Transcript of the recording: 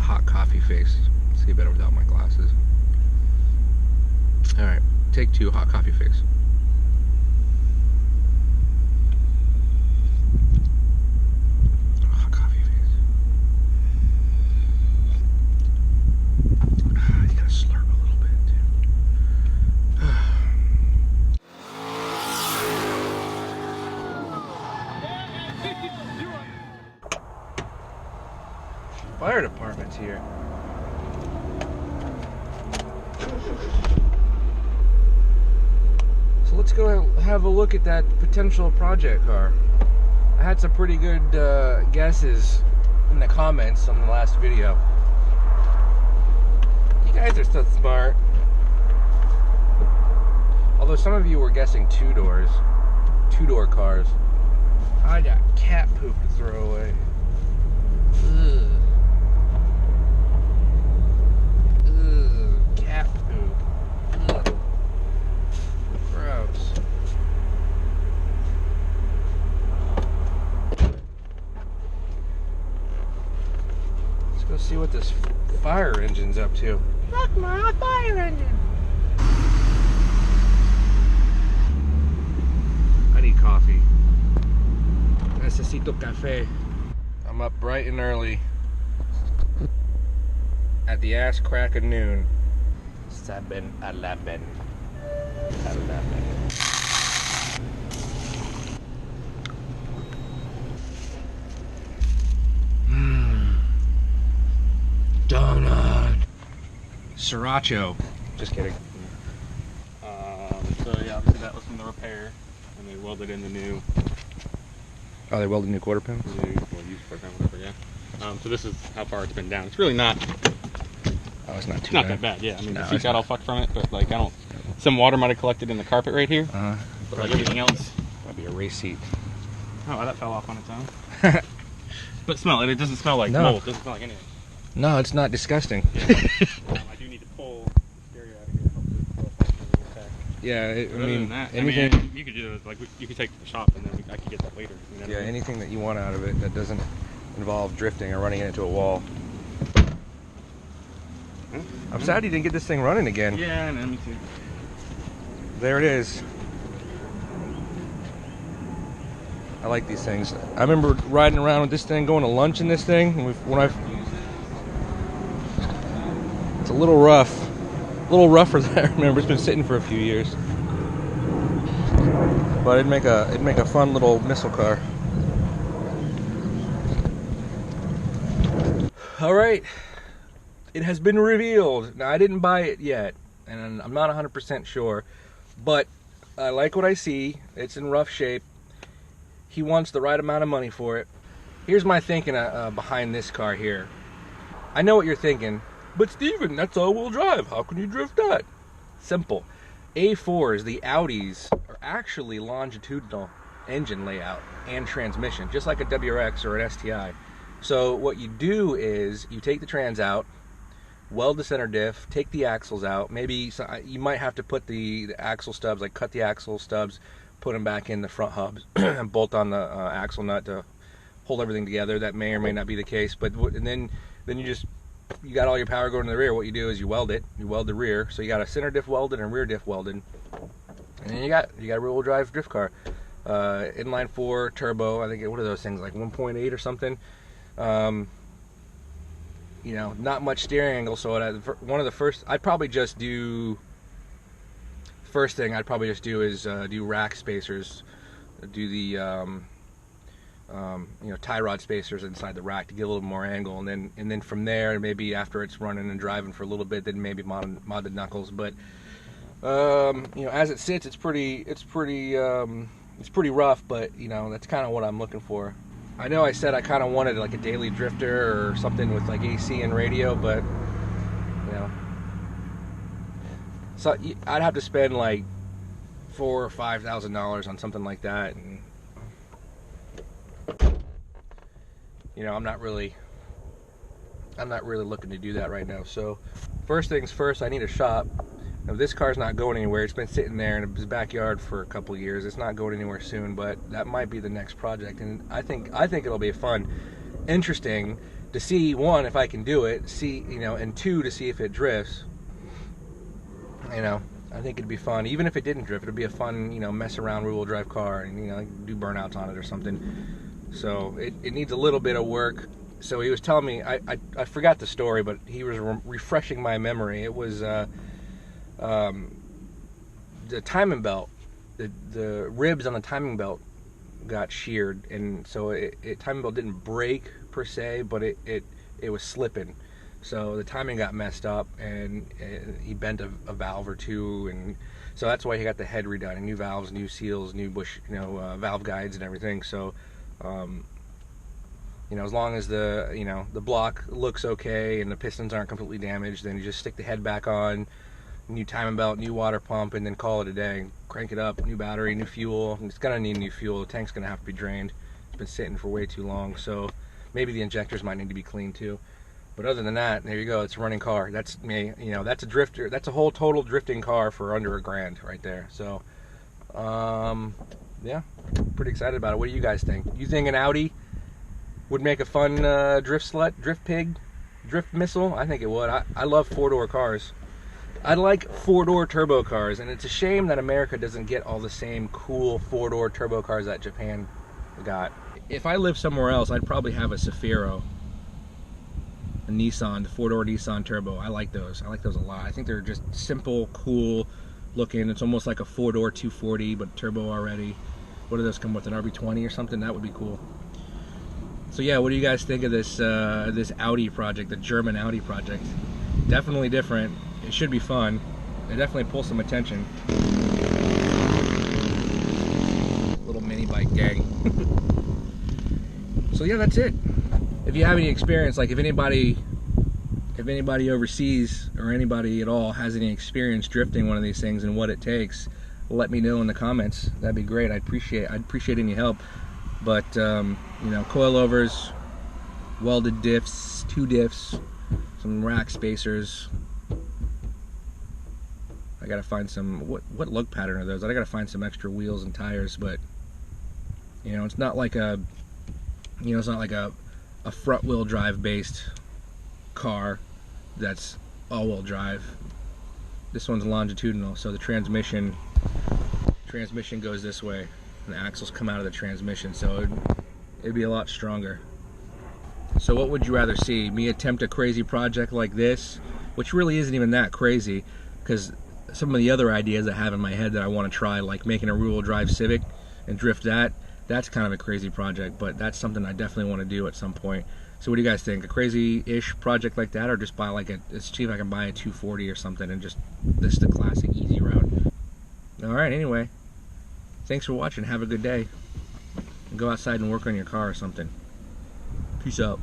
hot coffee face. See better without my glasses. Alright, take 2, hot coffee face. Hot coffee face. You gotta slurp a little bit too. Fire department's here. So let's go have a look at that potential project car. I had some pretty good guesses in the comments on the last video. You guys are so smart. Although some of you were guessing 2-door cars. I got cat poop to throw away. Ugh. Cat poop. Ugh. Gross. Let's go see what this fire engine's up to. Look, my fire engine. I need coffee. Necesito café. I'm up bright and early at the ass crack of noon. 7-Eleven. Donut. Sriracha. Just kidding. So yeah, obviously that was from the repair, and they welded in the new. Oh, they welded new quarter pin? Well, used quarter pin, whatever, yeah. So this is how far it's been down. It's really not. Oh, it's not too not bad. that bad, yeah. I mean, No, the seat got all fucked from it, but like I don't. Some water might have collected in the carpet right here. But like everything else. Might be a race seat. Oh, that fell off on its own. But smell it. It doesn't smell like mold. It doesn't smell like anything. No, it's not disgusting. Yeah. I do need to pull the stereo out of here. Yeah, I mean, that, anything. I mean, you could do it, like you could take it to the shop and then I could get that later. You know Yeah, anything that you want out of it that doesn't involve drifting or running into a wall. I'm sad you didn't get this thing running again. Yeah, no, me too. There it is. I like these things. I remember riding around with this thing, going to lunch in this thing. It's a little rougher than I remember. It's been sitting for a few years, but it'd make a fun little missile car. All right, it has been revealed. Now I didn't buy it yet, and I'm not 100% sure, but I like what I see. It's in rough shape. He wants the right amount of money for it. Here's my thinking behind this car here. I know what you're thinking, but Steven, that's all-wheel drive. How can you drift that? Simple. A4s, the Audis, are actually longitudinal engine layout and transmission, just like a WRX or an STI. So what you do is you take the trans out, weld the center diff, take the axles out. Maybe you might have to put the axle stubs, like cut the axle stubs, put them back in the front hubs, and bolt on the axle nut to hold everything together. That may or may not be the case, but and then you got all your power going to the rear. What you do is you weld it. You weld the rear, so you got a center diff welded and rear diff welded, and then you got a rear-wheel drive drift car, inline 4 turbo. I think what are those things, like 1.8 or something. You know, not much steering angle. So one of the first, I'd probably just do. First thing I'd probably just do is do rack spacers, do the you know, tie rod spacers inside the rack to get a little more angle, and then from there, maybe after it's running and driving for a little bit, then maybe mod the knuckles. But you know, as it sits, it's pretty rough. But you know, that's kind of what I'm looking for. I know I said I kind of wanted like a daily drifter or something with like AC and radio, but you know. So I'd have to spend like $4,000 or $5,000 on something like that, and you know, I'm not really looking to do that right now. So first things first, I need a shop. Now, this car's not going anywhere. It's been sitting there in his backyard for a couple of years. It's not going anywhere soon, but that might be the next project, and I think it'll be fun, interesting to see, one, if I can do it, see, you know, and two, to see if it drifts. You know, I think it'd be fun. Even if it didn't drift, it'd be a fun, you know, mess around rear-wheel drive car, and, you know, do burnouts on it or something. So it needs a little bit of work. So he was telling me, I forgot the story, but he was refreshing my memory. It was the timing belt, the ribs on the timing belt got sheared, and so timing belt didn't break per se, but it was slipping. So the timing got messed up, and he bent a valve or two, and so that's why he got the head redone, and new valves, new seals, new bush, you know, valve guides and everything. So, you know, as long as the, you know, the block looks okay and the pistons aren't completely damaged, then you just stick the head back on, new timing belt, new water pump, and then call it a day. Crank it up, new battery, new fuel. And it's gonna need new fuel. The tank's gonna have to be drained. It's been sitting for way too long, so maybe the injectors might need to be cleaned too. But other than that, there you go. It's a running car. That's me. You know, that's a drifter. That's a whole total drifting car for under $1,000 right there. So, yeah, pretty excited about it. What do you guys think? You think an Audi would make a fun drift slut, drift pig, drift missile? I think it would. I love four-door cars. I like four-door turbo cars, and it's a shame that America doesn't get all the same cool four-door turbo cars that Japan got. If I lived somewhere else, I'd probably have a Safiro, a Nissan, the four-door Nissan turbo. I like those. I like those a lot. I think they're just simple, cool looking. It's almost like a four-door 240, but turbo already. What do those come with, an RB20 or something? That would be cool. So yeah, what do you guys think of this this Audi project, the German Audi project? Definitely different. It should be fun. It definitely pulls some attention. Little mini bike gang. So yeah, that's it. If you have any experience, like if anybody overseas or anybody at all has any experience drifting one of these things and what it takes, let me know in the comments. That'd be great. I'd appreciate any help. But you know, coilovers, welded diffs, 2 diffs, some rack spacers. I gotta find some, what lug pattern are those? I gotta find some extra wheels and tires, but you know, it's not like a, you know, it's not like a front wheel drive based car that's all-wheel drive. This one's longitudinal, so the transmission goes this way, and the axles come out of the transmission, so it'd be a lot stronger. So what would you rather see? Me attempt a crazy project like this, which really isn't even that crazy, because some of the other ideas I have in my head that I want to try, like making a rear-wheel drive Civic and drift that's kind of a crazy project, but that's something I definitely want to do at some point. So what do you guys think? A crazy-ish project like that, or just buy like let's see if I can buy a 240 or something and just, this is the classic easy route. Alright, anyway, thanks for watching. Have a good day. Go outside and work on your car or something. Peace out.